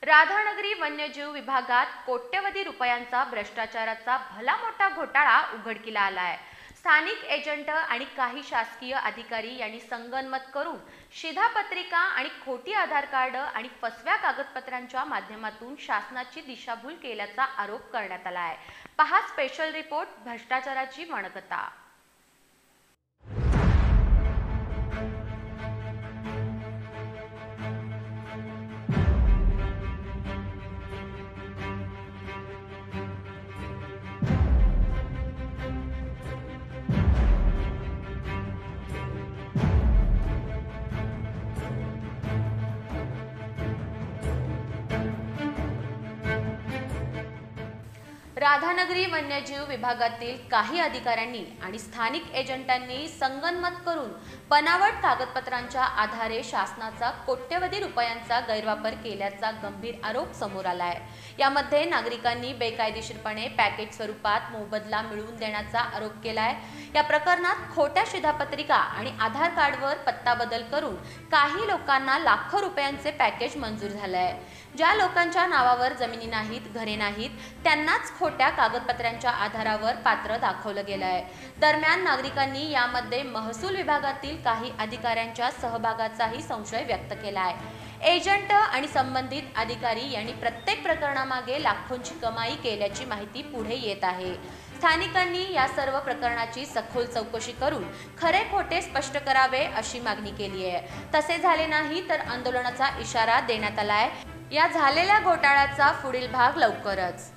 राधानगरी वन्यजीव विभागात कोट्यवधी रुपयांचा भ्रष्टाचाराचा भला मोठा घोटाळा उघडकीला आलाय। स्थानिक एजंट आणि काही शासकीय अधिकारी यांनी संगनमत करून शिधापत्रिका आणि खोटी आधार कार्ड आणि फसव्या कागदपत्रांच्या माध्यमातून शासनाची दिशाभूल केल्याचा आरोप करण्यात आला आहे। पहा स्पेशल रिपोर्ट भ्रष्टाचाराची वणकथा। राधानगरी वन्यजीव विभागातील काही अधिकाऱ्यांनी आणि स्थानिक एजंटांनी संगनमत करून बनावट कागदपत्रांच्या आधारे शासनाचा कोट्यवधी रुपयांचा गैरवापर केल्याचा गंभीर आरोप समोर आला आहे। यामध्ये नागरिकांनी बेकायदेशीरपणे पॅकेज स्वरूपात मोबदला मिळवून देण्याचा आरोप केला आहे। या प्रकरणात खोट्या शिधापत्रिका आणि आधार कार्डवर पत्ता बदल करून काही लोकांना लाखो रुपयांचे पॅकेज मंजूर झाले आहे। ज्या लोकांच्या नावावर जमिनी नाहीत, घरे नाहीत, त्यांनाच खोट्या कागदपत्रांच्या आधारावर पात्र दाखवलं गेलं आहे। दरम्यान नागरिकांनी यामध्ये महसूल विभागातील काही अधिकाऱ्यांच्या सहभागाचाही संशय व्यक्त केला आहे। एजंट आणि संबंधित अधिकारी यांनी प्रत्येक प्रकरणामागे लाखोंची कमाई केल्याची माहिती पुढे येत आहे। स्थानिकांनी या सर्व प्रकरणाची सखोल चौकशी करून खरे खोटे स्पष्ट करावे अशी मागणी केली आहे। तसे झाले नाही तर आंदोलनाचा इशारा देण्यात आला आहे। या झालेल्या घोटाळ्याचा पुढील भाग लवकरच।